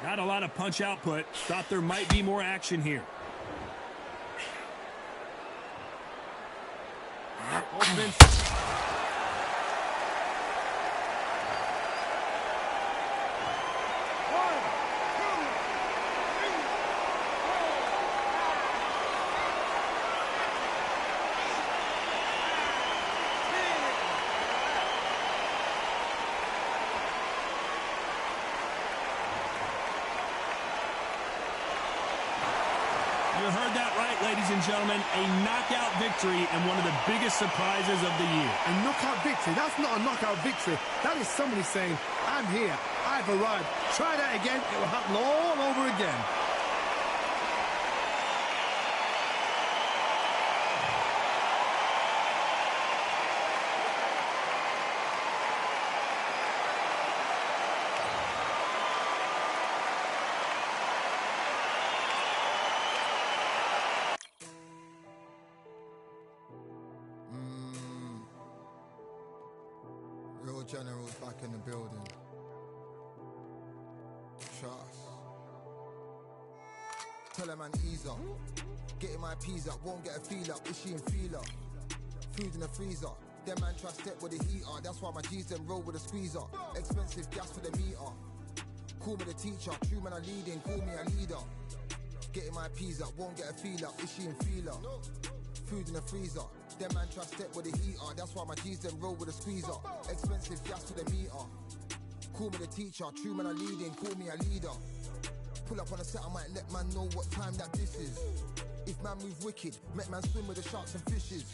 Not a lot of punch output. Thought there might be more action here. Offense. You heard that right, ladies and gentlemen. A knockout victory and one of the biggest surprises of the year. A knockout victory? That's not a knockout victory. That is somebody saying, I'm here, I've arrived. Try that again, it will happen all over again. Real generals back in the building. Trust. Tell a man ease up. Getting my peas up, won't get a feel up. Is she in feeler? Food in the freezer. Them man try step with the heater. That's why my G's them roll with a squeezer. Expensive gas for the meter. Call me the teacher. True man I leading, call me a leader. Getting my peas up, won't get a feel up. Is she in feeler? Food in the freezer. Them man try step with the heater. That's why my G's them roll with a squeezer. Expensive gas for the meter. Call me the teacher. True man I leading, call me a leader. Pull up on a set, I might let man know what time that this is. If man move wicked, make man swim with the sharks and fishes.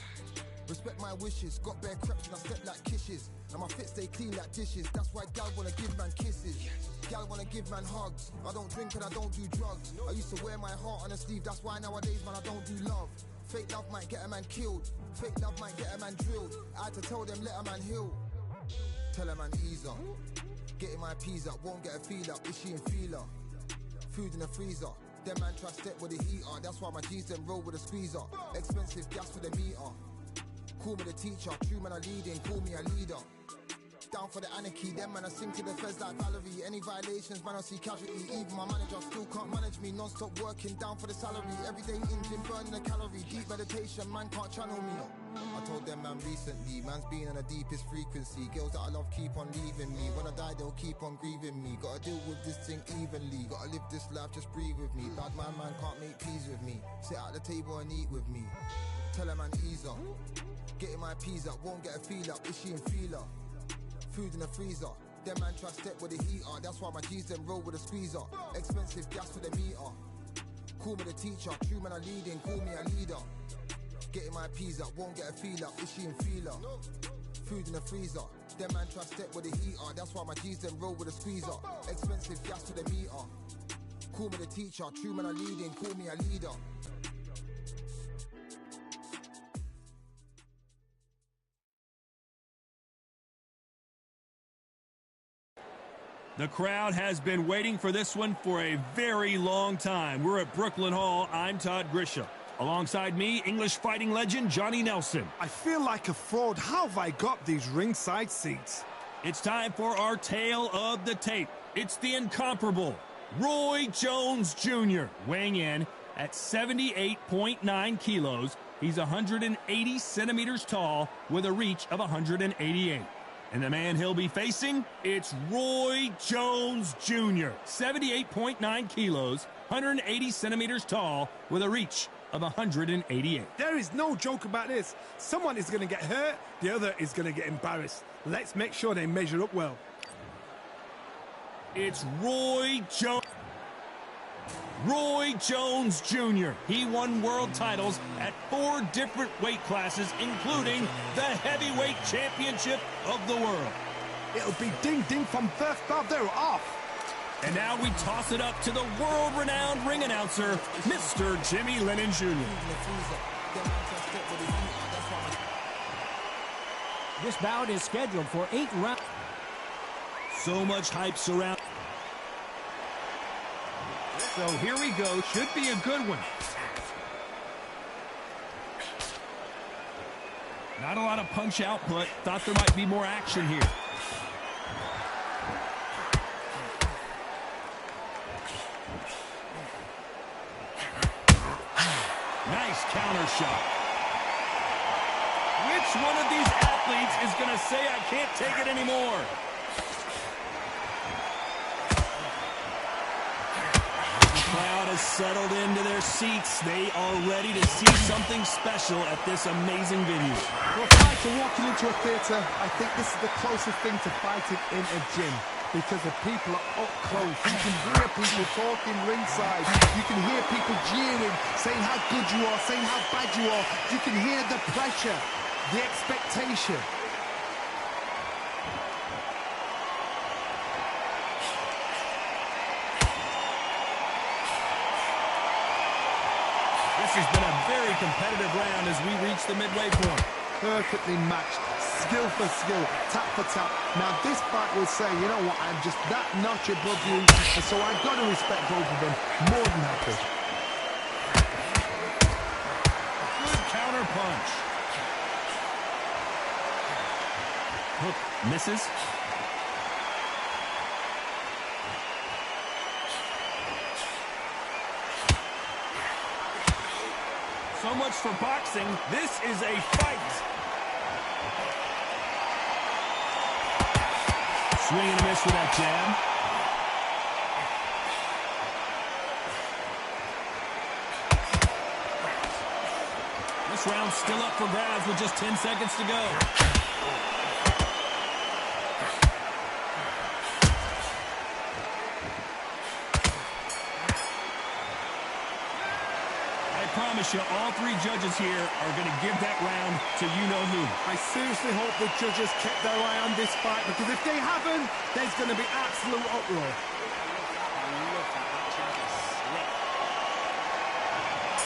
Respect my wishes, got bare creps and I step like kisses. And my fit stay clean like dishes. That's why gal wanna give man kisses. Gal wanna give man hugs. I don't drink and I don't do drugs. I used to wear my heart on a sleeve. That's why nowadays man I don't do love. Fake love might get a man killed. Fake love might get a man drilled. I had to tell them let a man heal. Tell a man ease up. Getting my peas up, won't get a feel up. Is she in feeler? Food in the freezer. Them man try step with the heater. That's why my G's them roll with a squeezer. Expensive gas for the meter. Call me the teacher. True man I leading, call me a leader. Down for the anarchy, them man I sing to the feds like Valerie. Any violations, man I see casualty. Even my manager still can't manage me. Non-stop working, down for the salary. Everyday in gym, burning a calorie. Deep meditation, man can't channel me. I told them man recently, man's been on the deepest frequency. Girls that I love keep on leaving me. When I die they'll keep on grieving me. Gotta deal with this thing evenly. Gotta live this life, just breathe with me. Bad man can't make peace with me. Sit at the table and eat with me. Tell a man ease up. Getting my peas up, won't get a feel up. Is she in feeler? Food in the freezer. Them man try step with the heater. That's why my G's them roll with a squeezer. Expensive gas for the meter. Call me the teacher. True man I leading, call me a leader. Getting my peas up, won't get a feel up. Is she in feeler? Food in the freezer. Them man try step with the heater. That's why my G's them roll with a squeezer. Expensive gas for the meter. Call me the teacher. True man I leading, call me a leader. The crowd has been waiting for this one for a very long time. We're at Brooklyn Hall. I'm Todd Grisham. Alongside me, English fighting legend Johnny Nelson. I feel like a fraud. How have I got these ringside seats? It's time for our tale of the tape. It's the incomparable Roy Jones Jr. weighing in at 78.9 kilos. He's 180 centimeters tall with a reach of 188. And the man he'll be facing, it's Roy Jones Jr. 78.9 kilos, 180 centimeters tall, with a reach of 188. There is no joke about this. Someone is going to get hurt, the other is going to get embarrassed. Let's make sure they measure up well. It's Roy Jones Jr. He won world titles at 4 different weight classes, including the heavyweight championship of the world. It'll be ding-ding from first bell, they're off. And now we toss it up to the world-renowned ring announcer, Mr. Jimmy Lennon Jr. This bout is scheduled for 8 rounds. So much hype surround. So here we go. Should be a good one. Not a lot of punch output. Thought there might be more action here. Nice counter shot. Which one of these athletes is going to say, I can't take it anymore? The crowd has settled into their seats. They are ready to see something special at this amazing venue. Well, fighter walking into a theatre, I think this is the closest thing to fighting in a gym. Because the people are up close. You can hear people talking ringside. You can hear people jeering, saying how good you are, saying how bad you are. You can hear the pressure, the expectation. This has been a very competitive round as we reach the midway point. Perfectly matched, skill for skill, tap for tap. Now this fight will say, you know what, I'm just that notch above you, and so I've got to respect both of them more than happy. Good counter punch. Hook misses. So much for boxing. This is a fight. Swing and a miss with that jab. This round's still up for grabs with just 10 seconds to go. I promise you, all three judges here are going to give that round to you-know-who. I seriously hope the judges kept their eye on this fight, because if they haven't, there's going to be absolute uproar.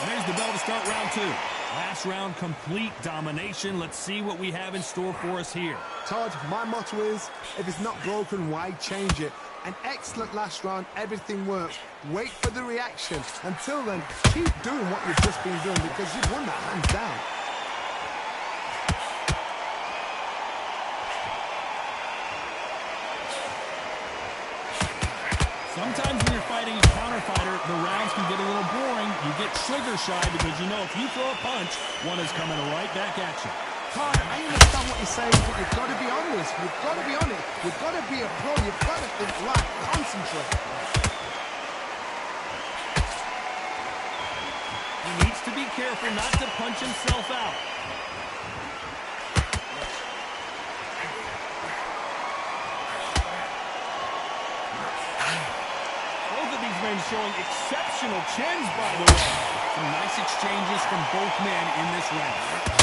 And there's the bell to start round two. Last round, complete domination. Let's see what we have in store for us here. Todd, my motto is, if it's not broken, why change it? An excellent last round, everything works. Wait for the reaction. Until then, keep doing what you've just been doing, because you've won that hands down. Sometimes when you're fighting a counter fighter, the rounds can get a little boring. You get trigger shy because you know if you throw a punch, one is coming right back at you. Todd, I understand what you're saying, but you've got to be honest. You've got to be honest. You've got to be a pro. You've got to think right. Concentrate. He needs to be careful not to punch himself out. Both of these men showing exceptional chins, by the way. Some nice exchanges from both men in this round.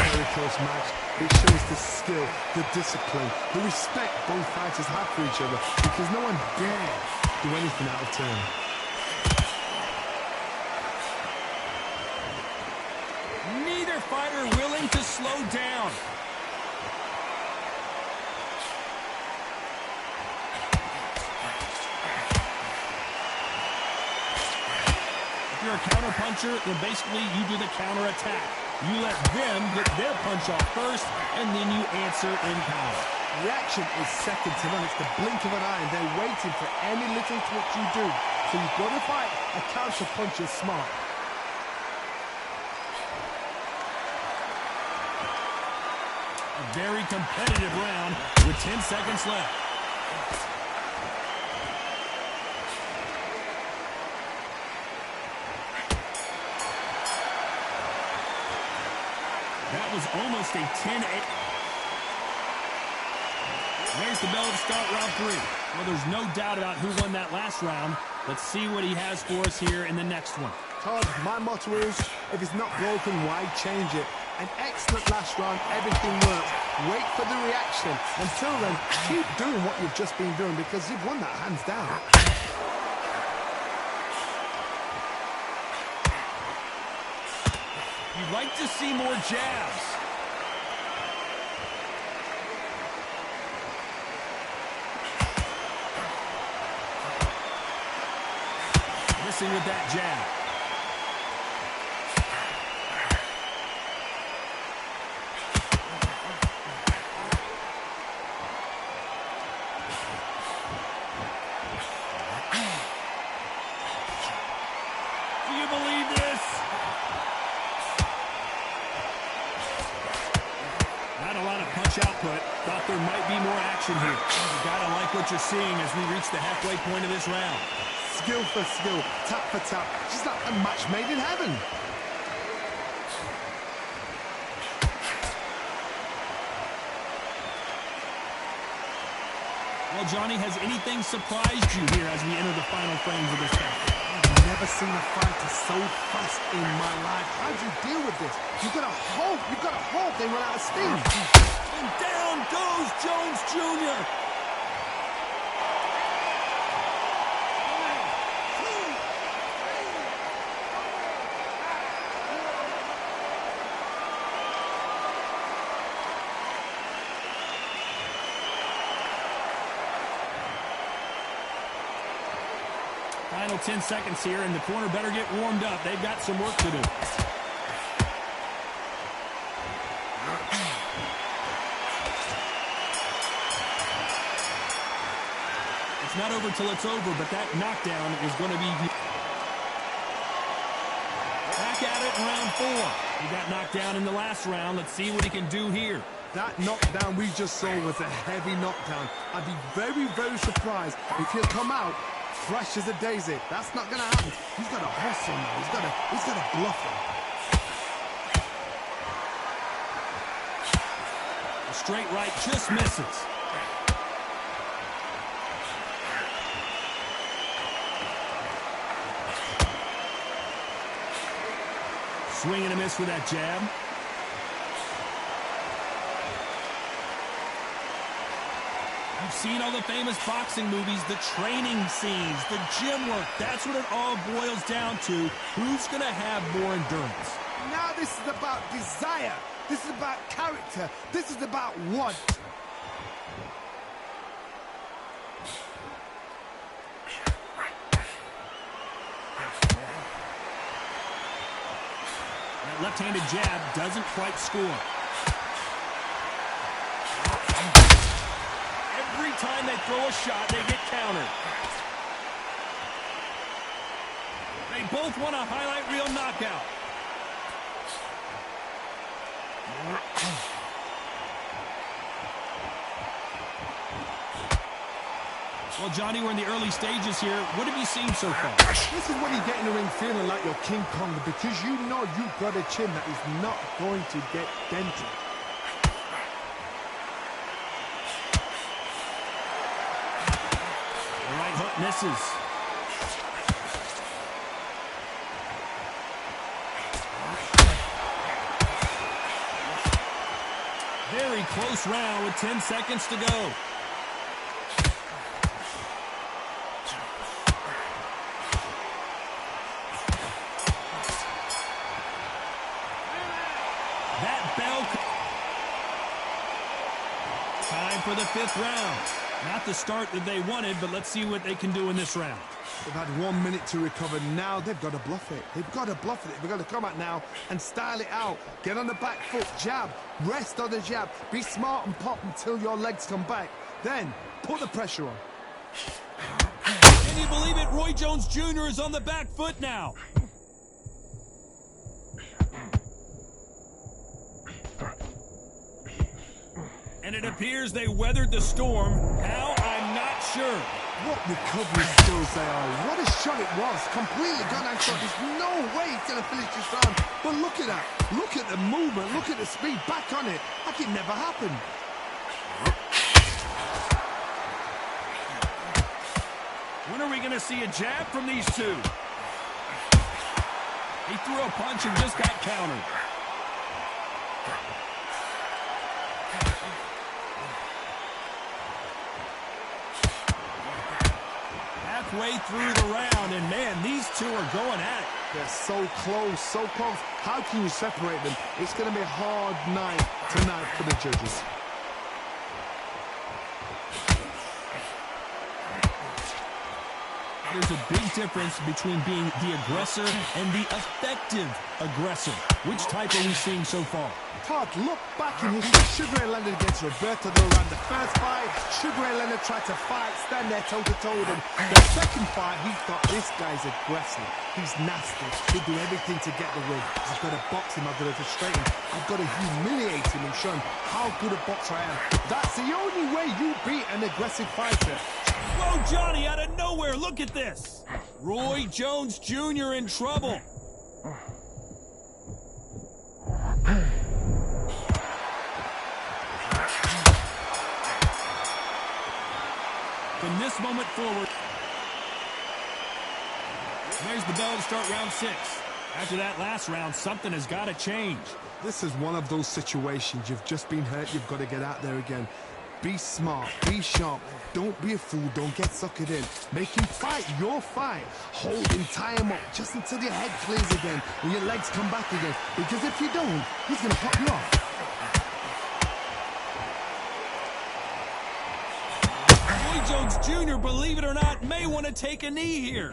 Very close match. It shows the skill, the discipline, the respect both fighters have for each other, because no one dare do anything out of turn. Neither fighter willing to slow down. If you're a counter puncher, then basically you do the counter attack. You let them get their punch off first, and then you answer in power. Reaction is second to none. It's the blink of an eye, and they're waiting for any little twitch you do. So you've got to fight a counter puncher smart. A very competitive round with 10 seconds left. That was almost a 10-8. There's the bell to start round three. Well, there's no doubt about who won that last round. Let's see what he has for us here in the next one. Todd, my motto is, if it's not broken, why change it? An excellent last round, everything works. Wait for the reaction. Until then, keep doing what you've just been doing, because you've won that hands down. You'd like to see more jabs. Missing with that jab. Do you believe this? there might be more action here. You gotta like what you're seeing as we reach the halfway point of this round. Skill for skill, tap for tap, just like a match made in heaven. Well, Johnny, has anything surprised you here as we enter the final frames of this battle? I've never seen a fighter so fast in my life. How do you deal with this? You've got to hope they run out of steam. And down goes Jones Jr. Final 10 seconds here, and the corner better get warmed up. They've got some work to do. It's not over till it's over, but that knockdown is going to be back at it in round 4. He got knocked down in the last round. Let's see what he can do here. That knockdown we just saw was a heavy knockdown. I'd be very, very surprised if he'll come out fresh as a daisy. That's not going to happen. He's got to hustle now. He's got to bluff him. A straight right just misses. Swing and a miss with that jab. You've seen all the famous boxing movies, the training scenes, the gym work. That's what it all boils down to. Who's going to have more endurance? Now this is about desire. This is about character. This is about want. That left-handed jab doesn't quite score. Every time they throw a shot, they get countered. They both want a highlight reel knockout. Well, Johnny, we're in the early stages here. What have you seen so far? This is when you get in the ring feeling like you're King Kong, because you know you've got a chin that is not going to get dented. The right hook misses. Very close round with 10 seconds to go. That bell. Time for the 5th round. Not the start that they wanted, but let's see what they can do in this round. They've had 1 minute to recover. Now they've got to bluff it. They've got to bluff it. They've got to come out now and style it out. Get on the back foot, jab, rest on the jab. Be smart and pop until your legs come back. Then put the pressure on. Can you believe it? Roy Jones Jr. is on the back foot now. And it appears they weathered the storm. How? I'm not sure. What recovery skills they are. What a shot it was. Completely gone and shot. There's no way he's going to finish this round. But look at that. Look at the movement. Look at the speed. Back on it. Like it never happened. When are we going to see a jab from these two? He threw a punch and just got countered. Halfway through the round, and man, these two are going at it. They're so close, so close. How can you separate them? It's going to be a hard night tonight for the judges. There's a big difference between being the aggressor and the effective aggressor. Which type are we seeing so far? Todd, look back in history. Sugar Ray Leonard against Roberto Duran. The first fight, Sugar Ray Leonard tried to fight, stand there toe-to-toe with him. The second fight, he thought, this guy's aggressive. He's nasty. He'll do everything to get the win. I've got to box him. I've got to frustrate him. I've got to humiliate him and show him how good a boxer I am. That's the only way you beat an aggressive fighter. Whoa, Johnny, out of nowhere. Look at this. Roy Jones Jr. in trouble. From this moment forward, there's the bell to start round 6. After that last round, something has got to change. This is one of those situations. You've just been hurt. You've got to get out there again. Be smart. Be sharp. Don't be a fool. Don't get suckered in. Make him fight your fight. Hold him, tie him up, just until your head clears again and your legs come back again. Because if you don't, he's going to pop you off. Roy Jones Jr., believe it or not, may want to take a knee here.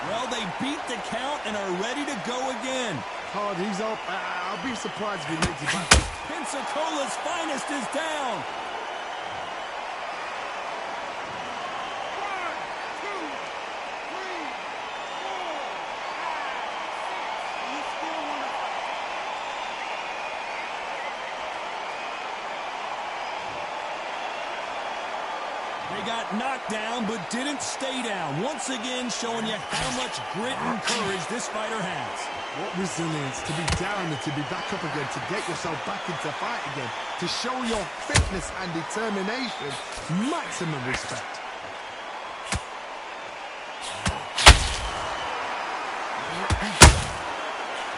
Well, they beat the count and are ready to go again. Todd, he's up. I'll be surprised if he makes it back. Pensacola's finest is down. They got knocked down, but didn't stay down. Once again, showing you how much grit and courage this fighter has. What resilience to be down and to be back up again, to get yourself back into fight again, to show your fitness and determination. Maximum respect.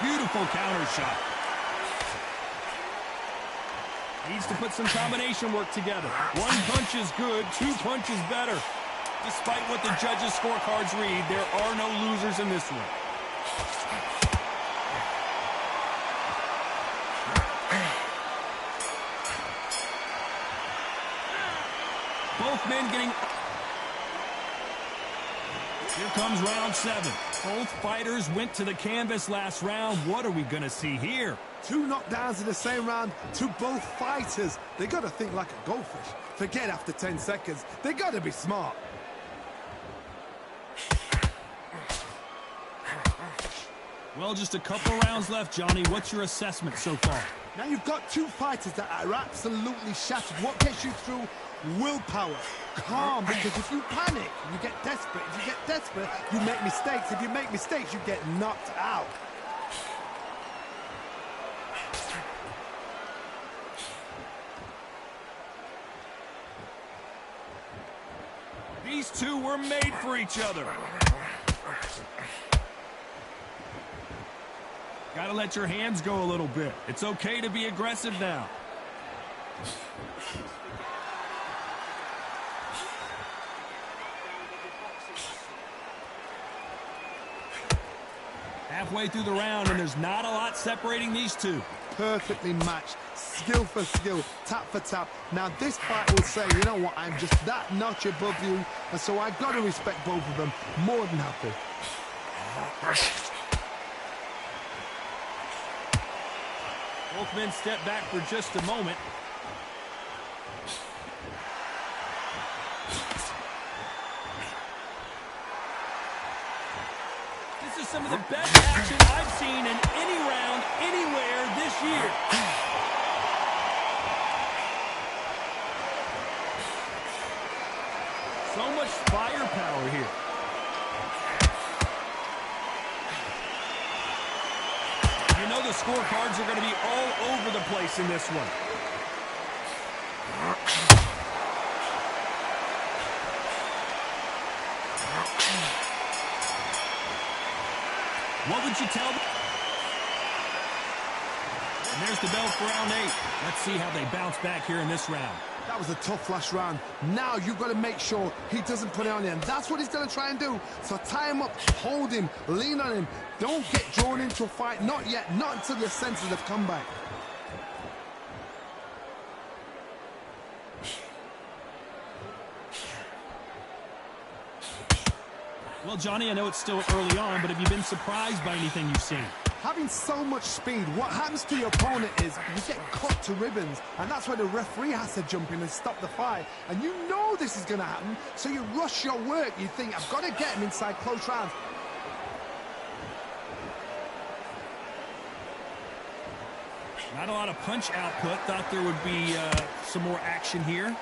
Beautiful counter shot. Needs to put some combination work together. One punch is good, 2 punches better. Despite what the judges' scorecards read, there are no losers in this one. Both men getting... Here comes round 7. Both fighters went to the canvas last round. What are we going to see here? 2 knockdowns in the same round to both fighters. They got to think like a goldfish. Forget after 10 seconds. They got to be smart. Well, just a couple rounds left, Johnny. What's your assessment so far? Now you've got 2 fighters that are absolutely shattered. What gets you through? Willpower. Calm, because if you panic, you get desperate. If you get desperate, you make mistakes. If you make mistakes, you get knocked out. These two were made for each other. Gotta let your hands go a little bit. It's okay to be aggressive now. Halfway through the round, and there's not a lot separating these two. Perfectly matched, skill for skill, tap for tap. Now this fight will say, you know what, I'm just that notch above you, and so I've got to respect both of them. More than happy. Both men step back for just a moment. This is some of the best action I've seen in any round, anywhere this year. So much firepower here. You know the scorecards are going to be all over the place in this one. What would you tell them? And there's the bell for round 8. Let's see how they bounce back here in this round. That was a tough last round. Now you've got to make sure he doesn't put it on you, and that's what he's going to try and do. So tie him up, hold him, lean on him. Don't get drawn into a fight. Not yet. Not until your senses have come back. Well, Johnny, I know it's still early on, but have you been surprised by anything you've seen? Having so much speed, what happens to your opponent is you get cut to ribbons, and that's where the referee has to jump in and stop the fight. And you know this is going to happen, so you rush your work. You think, I've got to get him inside close rounds. Not a lot of punch output. Thought there would be some more action here.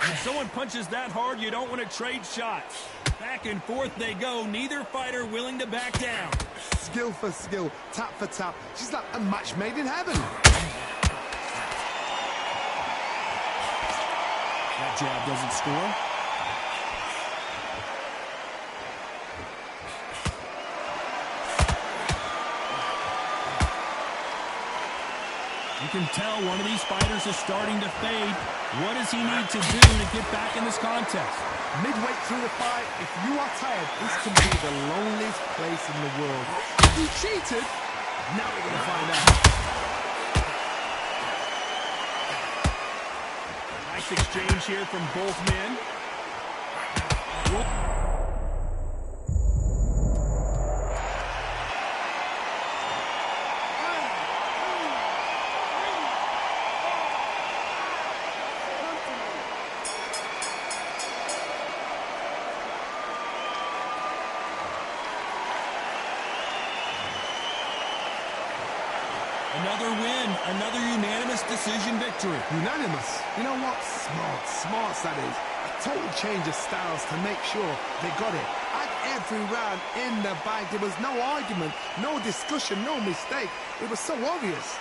When someone punches that hard, you don't want to trade shots. Back and forth they go. Neither fighter willing to back down. Skill for skill, tap for tap. She's like a match made in heaven. That jab doesn't score. You can tell one of these fighters is starting to fade. What does he need to do to get back in this contest? Midway through the fight, if you are tired, this can be the loneliest place in the world. You cheated? Now we're going to find out. Nice exchange here from both men. Another win, another unanimous decision victory. Unanimous? You know what? Smart that is. A total change of styles to make sure they got it. At every round in the bag, there was no argument, no discussion, no mistake. It was so obvious.